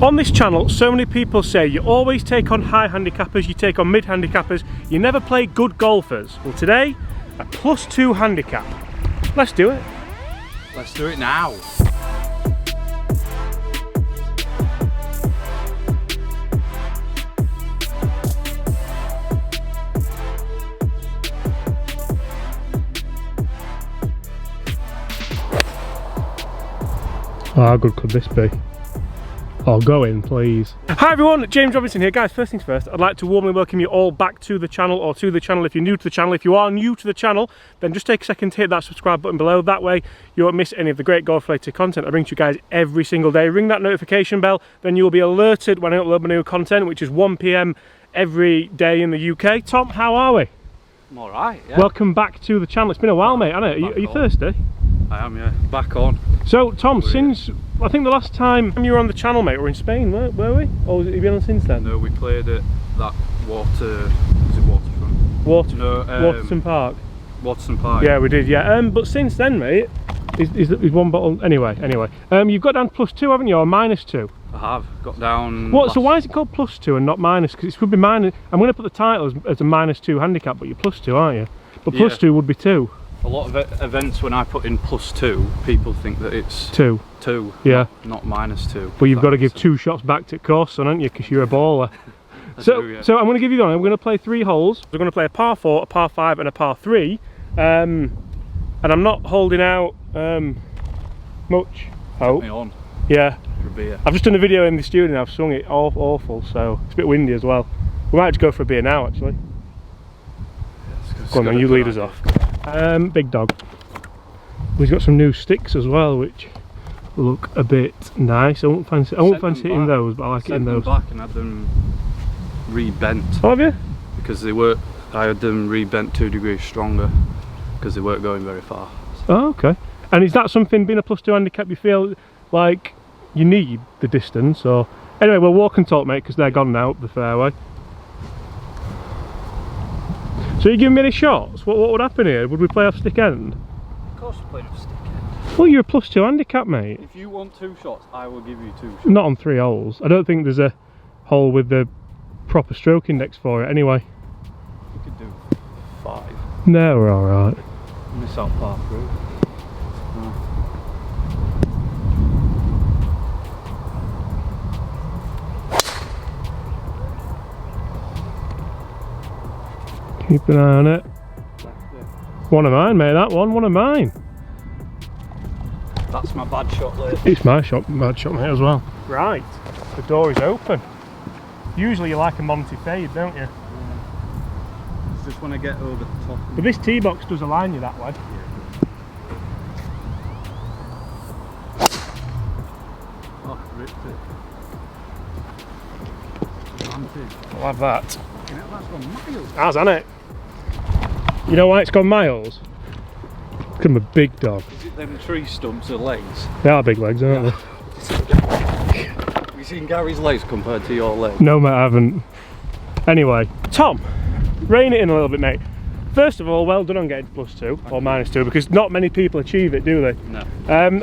On this channel, so many people say you always take on high handicappers, you take on mid handicappers, you never play good golfers. Well, today, a +2 handicap. Let's do it. Let's do it now. Oh, how good could this be? Oh, go in, please. Hi everyone, James Robinson here. Guys, first things first, I'd like to warmly welcome you all back to the channel, or to the channel if you're new to the channel. If you are new to the channel, then just take a second to hit that subscribe button below. That way you won't miss any of the great golf-related content I bring to you guys every single day. Ring that notification bell, then you will be alerted when I upload my new content, which is 1 PM every day in the UK. Tom, how are we? I'm alright, yeah. Welcome back to the channel. It's been a while, mate, hasn't it? Are you thirsty? I am, yeah. Back on. So, Tom, since I think the last time you were on the channel, mate, were in Spain, were we? Or have you been on since then? No, we played at that waterfront? Waterton Park. Waterton Park. Yeah, we did, yeah. But since then, mate, is one bottle. Anyway. You've got down to +2, haven't you, or -2? I have got down. What? So why is it called +2 and not minus? Because it could be minus. I'm going to put the title as a -2 handicap, but you're +2, aren't you? But +2 would be 2. A lot of events when I put in +2, people think that it's 2. Yeah. Not -2. But you've got to give 2 shots back to course, haven't you? Because you're a baller. So I'm going to give you one. I'm going to play 3 holes. We're going to play a par 4, a par 5, and a par 3. And I'm not holding out much hope. Me on. Yeah. For a beer. I've just done a video in the studio and I've swung it awful, so it's a bit windy as well. We might just go for a beer now, actually. Go on then, you lead us off. Big dog. We've got some new sticks as well, which look a bit nice. I won't fancy hitting those, but I like it in those. Back and had them rebent. Oh, have you? Because I had them rebent 2 degrees stronger because they weren't going very far. So. Oh, okay. And is that something, being a +2 handicap, you feel like you need the distance? Or anyway, we'll walk and talk, mate, because they're gone now up the fairway. So you giving me any shots? What would happen here? Would we play off stick end? Of course we're playing off stick end. Well, you're a +2 handicap, mate. If you want 2 shots, I will give you 2 shots. Not on 3 holes. I don't think there's a hole with the proper stroke index for it anyway. We could do 5. No, we're alright. Miss out par 3. Keep an eye on it. One of mine, mate, that one of mine. That's my bad shot there. It's my bad shot, mate, as well. Right, the door is open. Usually you like a Monty fade, don't you? Yeah. Just want to get over the top. But this tee box does align you that way. Yeah. Oh, ripped it. I'll have that. That's gone miles. Has, hasn't it? You know why it's gone miles? Because I'm a big dog. Is it them tree stumps or legs? They are big legs, aren't they? Have you seen Gary's legs compared to your legs? No, mate, I haven't. Anyway, Tom, rein it in a little bit, mate. First of all, well done on getting +2 or -2, because not many people achieve it, do they? No.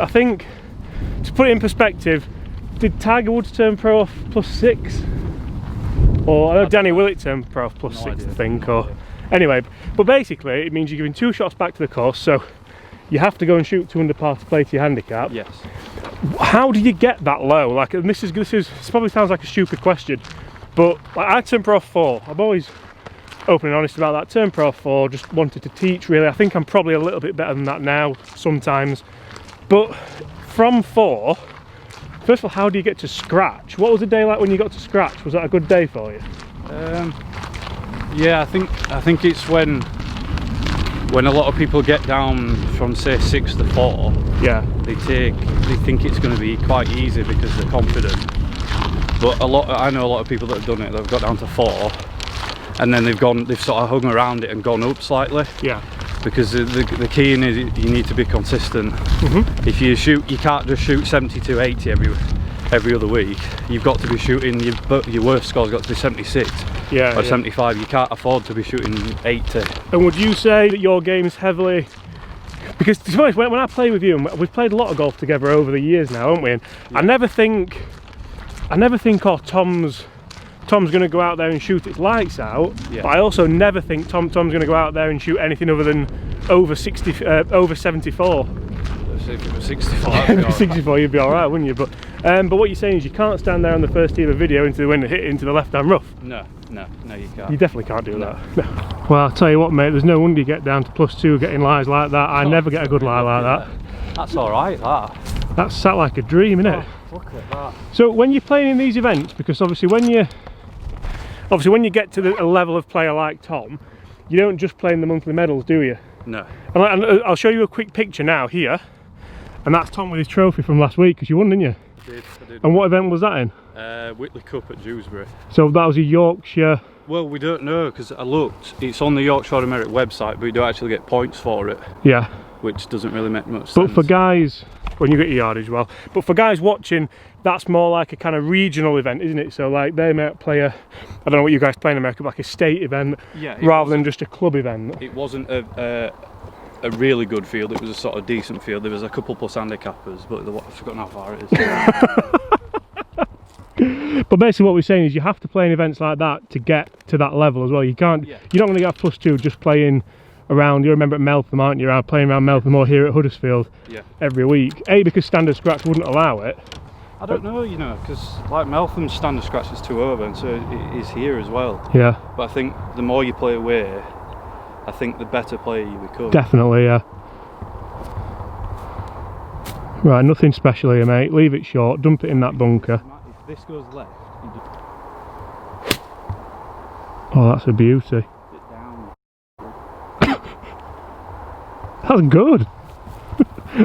I think, to put it in perspective, did Tiger Woods turn pro off +6? Or I know Danny Willett turned pro off +6, I think. Or anyway, but basically it means you're giving 2 shots back to the course, so you have to go and shoot 2 under par to play to your handicap. Yes. How do you get that low? Like, this probably sounds like a stupid question, but like, I turned pro off 4. I'm always open and honest about that. Turned pro off 4, just wanted to teach, really. I think I'm probably a little bit better than that now sometimes, but from 4. First of all, how do you get to scratch? What was the day like when you got to scratch? Was that a good day for you? Yeah, I think it's when a lot of people get down from, say, 6 to 4. Yeah. They think it's going to be quite easy because they're confident. But I know a lot of people that have done it. They've got down to 4, and then they've sort of hung around it and gone up slightly. Yeah. Because the key in is you need to be consistent. Mm-hmm. If you can't just shoot 72, 80 every other week. You've got to be shooting, your worst score's got to be 76 or 75. You can't afford to be shooting 80. And would you say that your game's heavily, because to be honest, when I play with you, and we've played a lot of golf together over the years now, haven't we? And I never think I never think, oh, Tom's going to go out there and shoot its lights out. Yeah. But I also never think Tom's going to go out there and shoot anything other than over 74. If it was 64, If 64, you'd be all right, wouldn't you? But what you're saying is you can't stand there on the first tee of a video into the wind and hit it into the left-hand rough. No, you can't. You definitely can't do that. No. Well, I'll tell you what, mate, there's no wonder you get down to +2 getting lies like that. I never get a good lie like that. That's all right, that. That's sat like a dream, isn't it? Oh, look at that. So when you're playing in these events, because obviously when you get to a level of player like Tom, you don't just play in the monthly medals, do you? No. And I'll show you a quick picture now here, and that's Tom with his trophy from last week, because you won, didn't you? I did. And what event was that in? Whitley Cup at Dewsbury. So that was a Yorkshire. Well, we don't know, because I looked. It's on the Yorkshire Automatic website, but we don't actually get points for it. Yeah. Which doesn't really make much sense. But for guys, when you get your yardage well, but for guys watching, that's more like a kind of regional event, isn't it? So like they might play I don't know what you guys play in America, but like a state event, yeah, rather than just a club event. It wasn't a really good field, it was a sort of decent field. There was a couple plus handicappers, but I've forgotten how far it is. But basically what we're saying is you have to play in events like that to get to that level as well. You can't, You're not going to get a +2 just playing around. You remember at Meltham, aren't you? Playing around Meltham or here at Huddersfield every week. Because standard scratch wouldn't allow it. I don't know, you know, because like Meltham's standard scratch is 2 over, and so it is here as well. Yeah. But I think the more you play away, I think the better player you become. Definitely, yeah. Right, nothing special here, mate. Leave it short, dump it in that bunker. If this goes left, you just Oh, that's a beauty. sit down. That's good.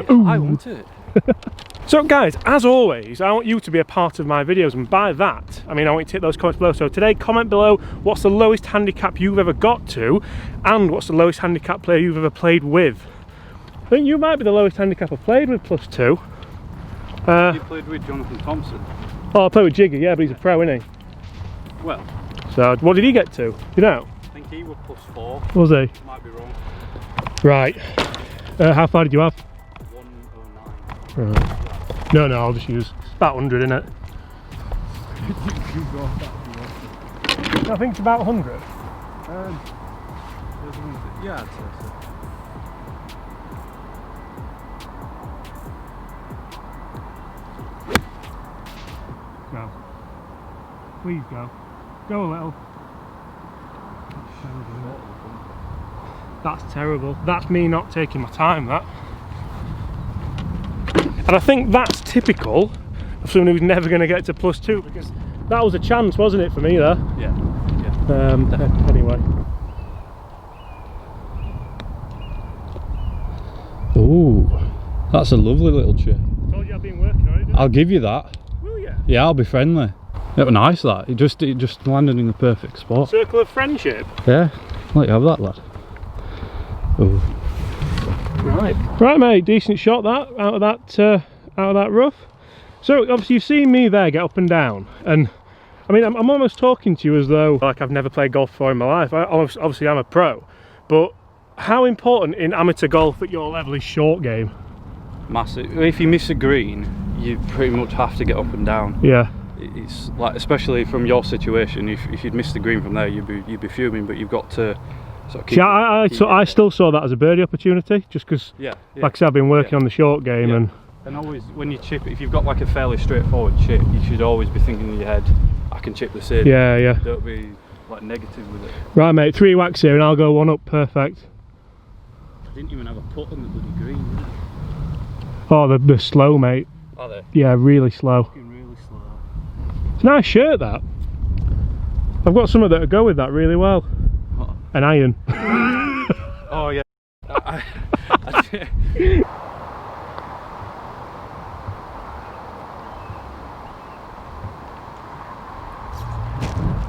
I want it. So guys, as always, I want you to be a part of my videos, and by that I mean I want you to hit those comments below. So today, comment below what's the lowest handicap you've ever got to, and what's the lowest handicap player you've ever played with. I think you might be the lowest handicap I've played with +2. You played with Jonathan Thompson. Oh, I played with Jiggy, yeah, but he's a pro, isn't he? Well, So what did he get to? You know? I think he was +4. Was he? Might be wrong. Right. How far did you have? 109. Right. No, I'll just use about 100, innit? I think it's about 100. Yeah, I'd say so. Go. Please go. Go a little. That's terrible. That's me not taking my time, that. And I think that's typical of someone who's never going to get to +2, because that was a chance, wasn't it, for me there? Yeah. Anyway. Ooh, that's a lovely little chip. Told you I've been working on it, didn't I? I'll give you that. Will you? Yeah, I'll be friendly. It was nice, that. It just landed in the perfect spot. Circle of friendship. Yeah, let you have that, lad. Ooh. Right, mate. Decent shot that out of that rough. So obviously you've seen me there get up and down, and I mean I'm almost talking to you as though like I've never played golf before in my life. Obviously I'm a pro, but how important in amateur golf at your level is short game? Massive. If you miss a green, you pretty much have to get up and down. Yeah. It's like, especially from your situation, if you'd missed the green from there, you'd be fuming. But you've got to sort of keep. Yeah, I still saw that as a birdie opportunity, just because. Yeah. Like I said, I've been working on the short game, and always when you chip, if you've got like a fairly straightforward chip, you should always be thinking in your head, I can chip this in. Yeah. Don't be like negative with it. Right, mate. 3 whacks here, and I'll go 1 up. Perfect. I didn't even have a putt on the bloody green, did I? Oh, they're slow, mate. Are they? Yeah, really slow. Really slow. It's a nice shirt, that. I've got some that go with that really well. What? An iron. Oh yeah.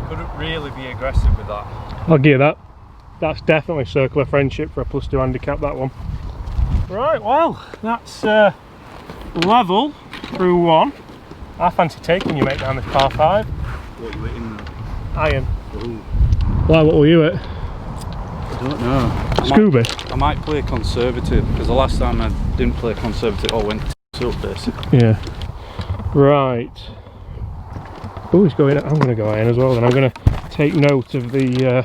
Couldn't really be aggressive with that. I'll give you that. That's definitely circle of friendship for a +2 handicap, that one. Right, well, that's level through 1. I fancy taking you, mate, down this par 5. What you hitting there? Iron. Ooh. Why, what were you at? I don't know. Scooby? I might play conservative, because the last time I didn't play conservative, I went up basically. Yeah. Right. Oh, he's going. I'm going to go iron as well, and I'm going to take note of the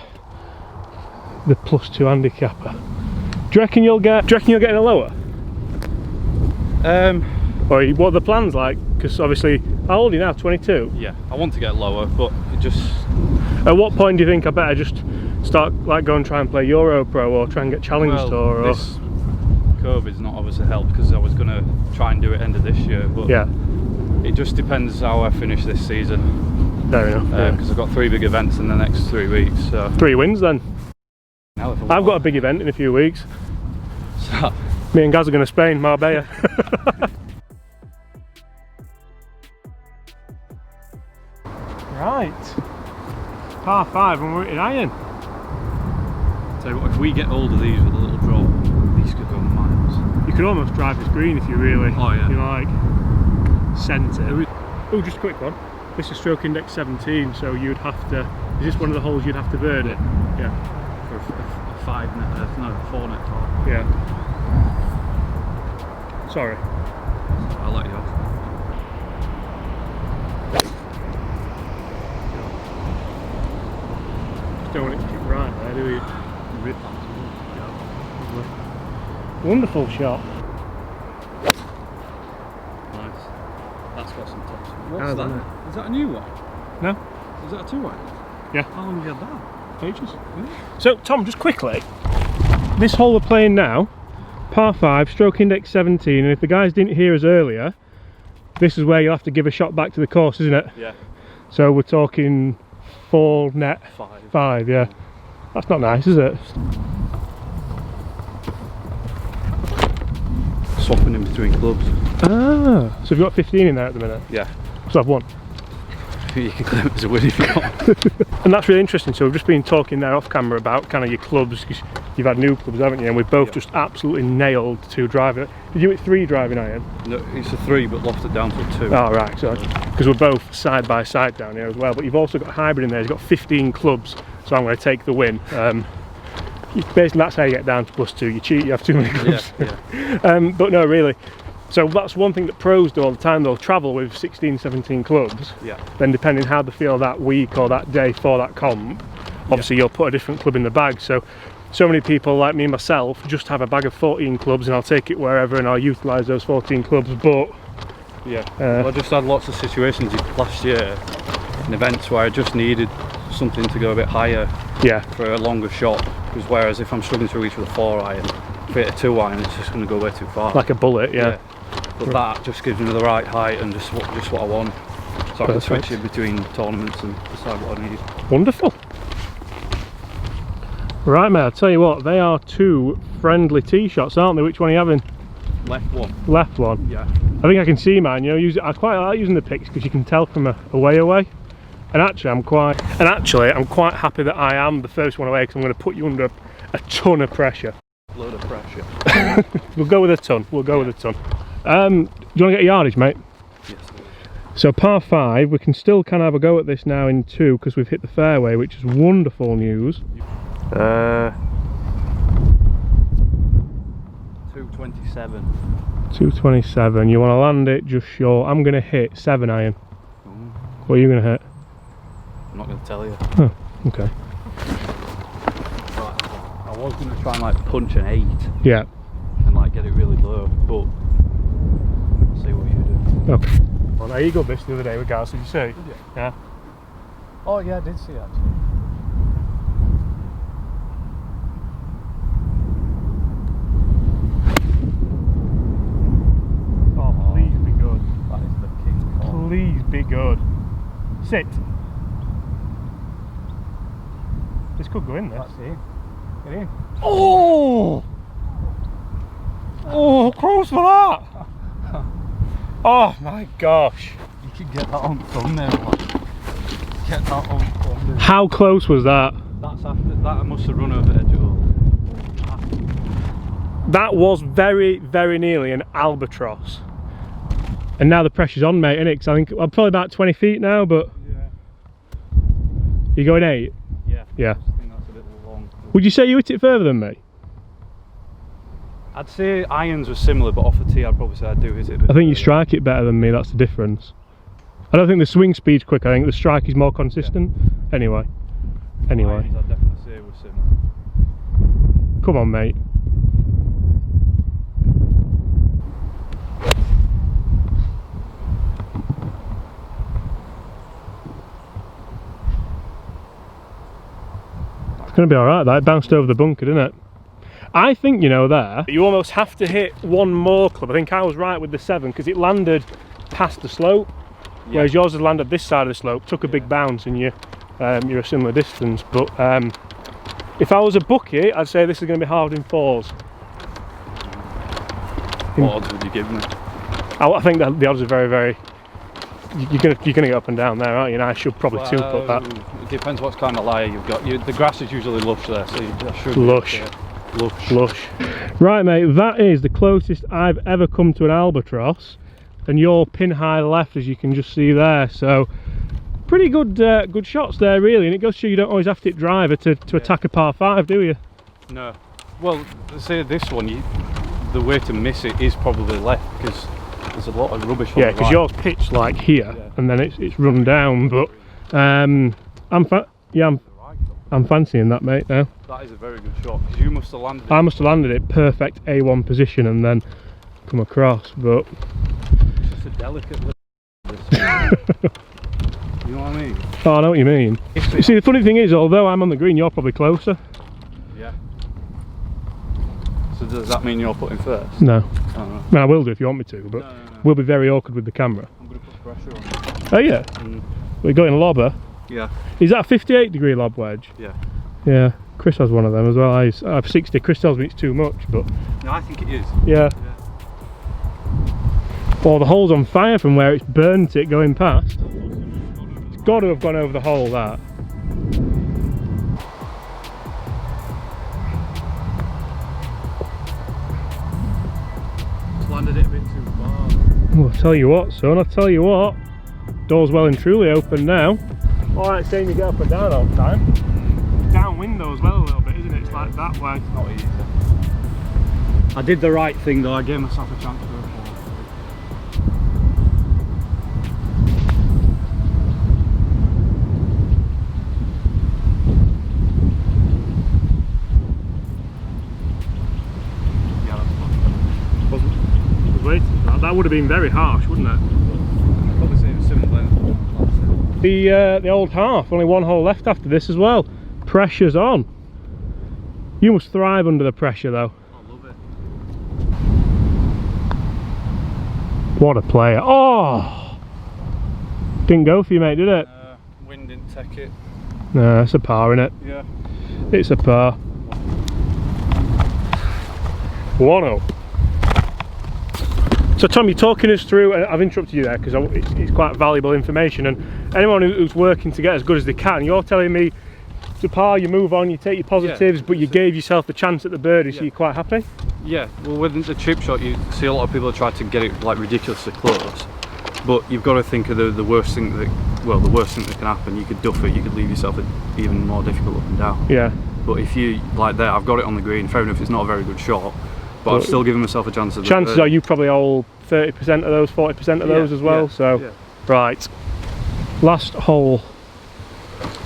+2 handicapper. Do you reckon you'll get? Do you reckon you'll get in a lower? Or what are the plans like? Because obviously, how old are you now? 22. Yeah, I want to get lower, but it just. At what point do you think I better just start like go and try and play Euro Pro or try and get Challenge Tour? Or this COVID's not obviously helped because I was going to try and do it end of this year, but yeah, it just depends how I finish this season. Fair enough. Because I've got 3 big events in the next 3 weeks. So 3 wins then. Now I've got a big event in a few weeks. So me and Gaz are going to Spain, Marbella. Right. Par 5 and we're in iron. tell you what, if we get hold of these with a little drop, these could go miles. You could almost drive this green if you really, you like, sent it. Oh, just a quick one. This is stroke index 17, so you'd have to. Is this one of the holes you'd have to burn it? Yeah. For a 5 net, no, 4 net top. Yeah. Sorry. I'll let you off. Just don't want it to kick right there, do we? Rip that. Wonderful shot. Nice. That's got some tops. What's How's that? that? Is that a new one? No? Is that a 2-iron? Yeah. How long have you had that? Ages. Yeah. So, Tom, just quickly, this hole we're playing now, par 5, stroke index 17, and if the guys didn't hear us earlier, this is where you'll have to give a shot back to the course, isn't it? Yeah. So we're talking 4 net 5, yeah. That's not nice, is it? Swapping in between clubs. Ah, so you've got 15 in there at the minute? Yeah. So I've won. You can claim it as a win if you want. And that's really interesting. So we've just been talking there off camera about kind of your clubs, because you've had new clubs, haven't you? And we've both just absolutely nailed 2 driving. Did you hit 3 driving iron? No, it's a 3 but lofted down to a 2. Oh right, so because we're both side by side down here as well. But you've also got hybrid in there. You've got 15 clubs, so I'm going to take the win. Basically, that's how you get down to +2. You cheat, you have too many clubs. Yeah. But no, really. So that's one thing that pros do all the time. They'll travel with 16, 17 clubs. Yeah. Then depending how they feel that week or that day for that comp, obviously you'll put a different club in the bag. So many people like me and myself just have a bag of 14 clubs and I'll take it wherever and I'll utilise those 14 clubs. But yeah, well, I just had lots of situations last year in events where I just needed something to go a bit higher for a longer shot. Because whereas if I'm struggling to reach with a 4-iron, if I hit a 2-iron, it's just going to go way too far. Like a bullet, yeah. But that just gives me the right height and just what I want. So I can switch in between tournaments and decide what I need. Wonderful. Right, mate, I'll tell you what, they are 2 friendly tee shots, aren't they? Which one are you having? Left one. Left one? Yeah. I think I can see mine, you know, I quite like using the picks because you can tell from a way away. And actually I'm quite happy that I am the first one away because I'm going to put you under a ton of pressure. Load of pressure. We'll go with a ton, with a ton. Do you want to get a yardage, mate? Yes. So par 5, we can still kind of have a go at this now in 2 because we've hit the fairway, which is wonderful news. 227. 227, you want to land it just short. I'm going to hit 7-iron. What are you going to hit? I'm not going to tell you. Oh, okay. Right, I was going to try and like punch an 8. Yeah. And like get it really low, but I'll see what you do. Okay. Well, I eagled this the other day with Gaz, did you see? Did you? Yeah. Oh yeah, I did see actually. Oh, please be good. That is the king call. Please be good. Sit. This could go in there. That's it. Get in. Oh! Oh, close for that! Oh my gosh. You could get that on thumbnail. Get that on thumbnail. How close was that? That's after that. I must have run over the edge of all. That was very, very nearly an albatross. And now the pressure's on, mate, innit? 'Cause I think I'm probably about 20 feet now, but Yeah. you're going 8? Yeah. Yeah. I think that's a bit long. Would you say you hit it further than me? I'd say irons were similar, but off the tee, I'd probably say I do hit it a bit. I think you strike it better than me, that's the difference. I don't think the swing speed's quick, I think the strike is more consistent. Yeah. Anyway. I'd definitely say we're similar. Come on, mate. It's going to be alright, that. It bounced over the bunker, didn't it? I think, you know, there, you almost have to hit one more club. I think I was right with the 7 because it landed past the slope, whereas yours has landed this side of the slope, took a big bounce, and you're a similar distance. But if I was a bookie, I'd say this is going to be hard in 4s. What odds would you give me? I think that the odds are very, very. You're gonna get up and down there, aren't you? And I should probably two-putt that. It depends what kind of lie you've got. The grass is usually lush there, so you should. Lush. Right, mate, that is the closest I've ever come to an albatross, and you're pin high left, as you can just see there. So pretty good good shots there, really, and it goes to show you don't always have to hit driver to attack a par 5, do you? No. Well, say this one, the way to miss it is probably left, because there's a lot of rubbish on the right. Yeah, because yours pitched like here, and then it's run down. But I'm fancying that, mate, now. That is a very good shot, because you must have landed it. I must have landed it perfect A1 position and then come across, but... It's just a delicate little... You know what I mean? Oh, I know what you mean. You see, the funny thing is, although I'm on the green, you're probably closer. Yeah. So does that mean you're putting first? No. Oh, no. I mean, I will do if you want me to, but no. we'll be very awkward with the camera. I'm going to put pressure on it. Oh, yeah? We're going lobber. Yeah. Is that a 58-degree lob wedge? Yeah. Yeah. Chris has one of them as well. I have 60. Chris tells me it's too much, but... No, I think it is. Yeah. Oh, the hole's on fire from where it's burnt it going past. It's got to have gone over the hole, that. It's landed it a bit too far. Well, I'll tell you what, son, I'll tell you what. Door's well and truly open now. Alright, saying you get up and down all the time. Downwind though as well a little bit, isn't it? It's like that way. It's not easy. I did the right thing though, I gave myself a chance to go forward. Yeah, that's fun. I was waiting for that. That would have been very harsh, wouldn't it? Probably say it's similar length. The old half, only one hole left after this as well. Pressure's on. You must thrive under the pressure though. I love it. What a player. Oh! Didn't go for you, mate, did it? Wind didn't take it. No, it's a par, innit? Yeah. It's a par. 1-0. So Tom, you're talking us through, and I've interrupted you there because it's quite valuable information, and anyone who's working to get as good as they can, you're telling me to par, you move on, you take your positives, but you gave yourself the chance at the birdie, so you're quite happy? Yeah, well with the chip shot you see a lot of people try to get it like ridiculously close, but you've got to think of the worst thing that, well, the worst thing that can happen. You could duff it, you could leave yourself even more difficult up and down. Yeah. But if you, like there, I've got it on the green, fair enough, it's not a very good shot, but I've still given myself a chance. Chances are you probably hold 30% of those, 40% of those as well, so... Right. Last hole.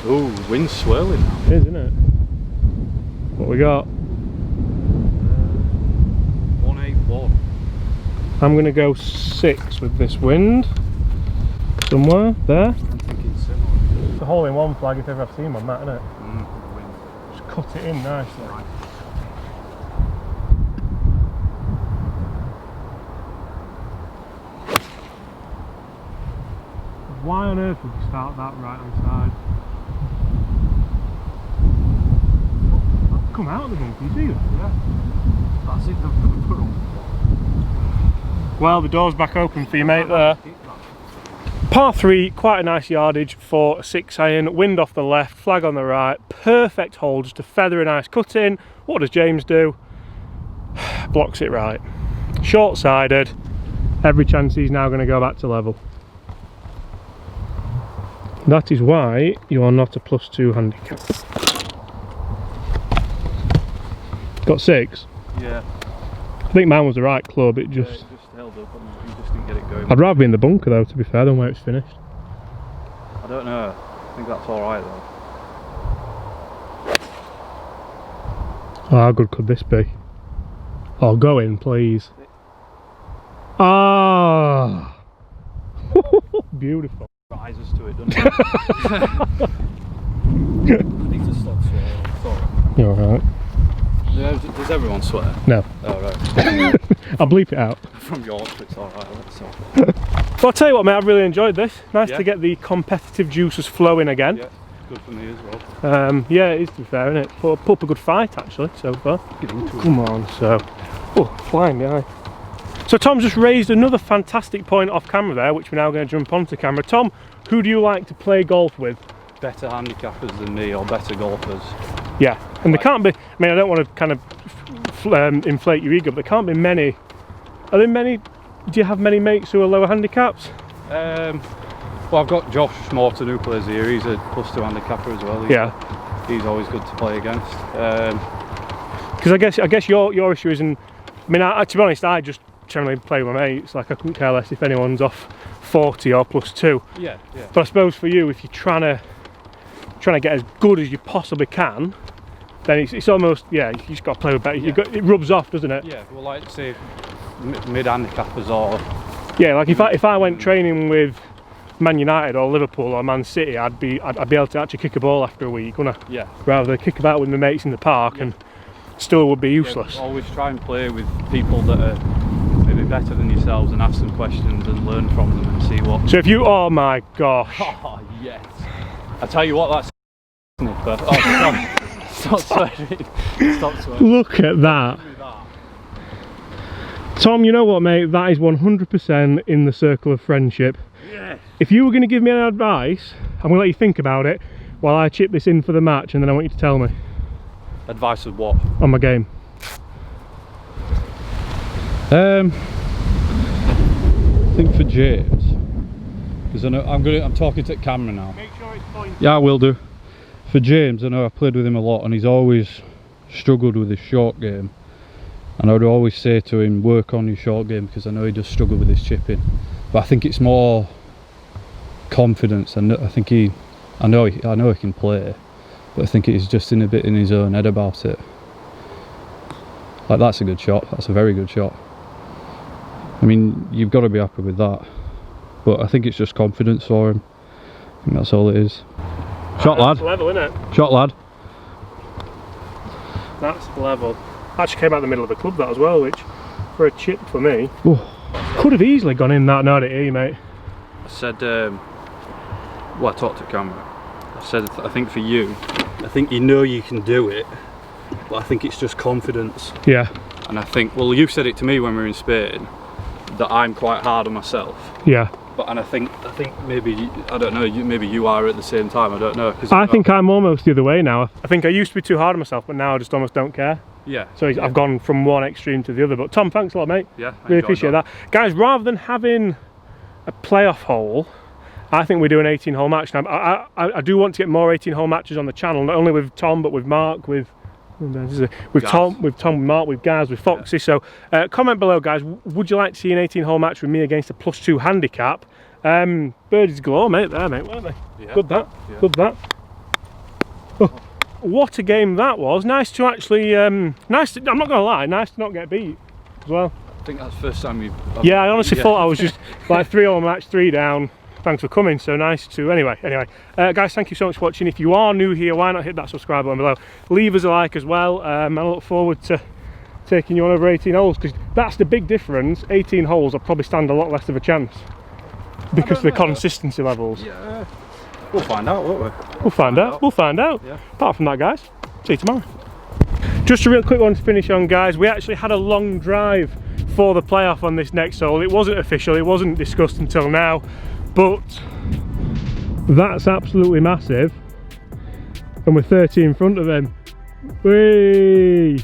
Ooh, wind's swirling now. It is, isn't it? What we got? 181. I'm going to go 6 with this wind. Somewhere there. I'm thinking similar. It's a hole in one flag if ever I've seen one, that, isn't it? Wind. Just cut it in nicely. Right. Why on earth would you start that right hand side? Come out of the bunker, you see that? Yeah. That's it, Well, the door's back open for you, mate, there. Par 3, quite a nice yardage for a 6-iron, wind off the left, flag on the right, perfect hole, just a feather, a nice cut in. What does James do? Blocks it right. Short-sided, every chance he's now going to go back to level. That is why you are not a +2 handicap. Got 6? Yeah. I think mine was the right club, it just held up and you just didn't get it going. I'd rather be in the bunker though, to be fair, than where it's finished. don't know. I think that's alright though. Oh, how good could this be? Oh, go in, please. Ah, beautiful. Rises to it, doesn't it? I need to stop swearing. Sorry. You're alright. Does everyone swear? No. Oh, right. I'll bleep it out. From Yorkshire, it's alright. Well, I'll tell you what, mate, I've really enjoyed this. Nice Yeah. to get the competitive juices flowing again. Yeah, good for me as well. Yeah, it is, to be fair, isn't it? Put up a good fight, actually, so far. Get into it. Come on, so. Oh, flying behind. So Tom's just raised another fantastic point off camera there, which we're now going to jump onto camera. Tom, who do you like to play golf with? Better handicappers than me, or better golfers. Yeah, and there can't be, I mean, I don't want to kind of inflate your ego, but there can't be many. Are there many, do you have many mates who are lower handicaps? Well, I've got Josh Morton who plays here. He's a +2 handicapper as well. He's always good to play against. Because I guess your issue isn't, I mean, to be honest, I just generally play with my mates. Like, I couldn't care less if anyone's off 40 or +2. Yeah. But I suppose for you, if you're trying to get as good as you possibly can, then it's almost, yeah, you just got to play with better. Yeah. It rubs off, doesn't it? Yeah, well, like say mid handicappers or. Yeah, like if I went training with Man United or Liverpool or Man City, I'd be able to actually kick a ball after a week, wouldn't I? Yeah. Rather than kick about with my mates in the park and still would be useless. Yeah, always try and play with people that are maybe better than yourselves and ask them questions and learn from them and see what. So if you, oh my gosh. Oh yes. I tell you what, that's snipper. Oh, stop swearing. Stop swearing. Look at that. Tom, you know what, mate? That is 100% in the circle of friendship. Yes. If you were going to give me any advice, I'm going to let you think about it while I chip this in for the match, and then I want you to tell me. Advice of what? On my game. I think for James, because I know I'm talking to the camera now. Make sure it's pointed. Yeah, I will do. For James, I know I've played with him a lot, and he's always struggled with his short game. And I would always say to him, work on your short game, because I know he does struggle with his chipping. But I think it's more confidence, and I think I know he can play, but I think he's just in a bit in his own head about it. Like, that's a good shot. That's a very good shot. I mean, you've got to be happy with that. But I think it's just confidence for him. I think that's all it is. Shot, lad. That's level, isn't it? Shot, lad. That's level. Actually came out the middle of the club, that as well, which for a chip for me, could have easily gone in that. No, I didn't hear you, mate. I said, well, I talked to camera. I said, I think for you, I think you know you can do it, but I think it's just confidence. Yeah. And I think, well, you said it to me when we were in Spain, that I'm quite hard on myself. Yeah. But and I think maybe, I don't know, maybe you are at the same time. I don't know. I think I'm almost the other way now. I think I used to be too hard on myself, but now I just almost don't care. Yeah. So I've gone from one extreme to the other. But Tom, thanks a lot, mate. Yeah. Really appreciate that. Guys, rather than having a playoff hole, I think we do an 18-hole match. Now, I do want to get more 18-hole matches on the channel, not only with Tom, but with Mark, with Tom, with Mark, with Gaz, with Foxy. Yeah. So comment below, guys, would you like to see an 18-hole match with me against a +2 handicap? Birdies galore, mate, there, mate, weren't they? Yeah. Good that, good that. Oh, what a game that was. Nice to actually, I'm not going to lie, nice to not get beat as well. I think that's the first time you've... Yeah, I honestly thought I was just like 3-all match, 3 down. Thanks for coming, so nice to, anyway, guys, thank you so much for watching. If you are new here, why not hit that subscribe button below, leave us a like as well. I look forward to taking you on over 18 holes, because that's the big difference. 18 holes I'll probably stand a lot less of a chance because of the consistency levels. Yeah, we'll find out, won't we? We'll find out. Yeah. Apart from that, guys, see you tomorrow. Just a real quick one to finish on, guys. We actually had a long drive for the playoff on this next hole. It wasn't official, it wasn't discussed until now, but that's absolutely massive, and we're 30 in front of him. Whee!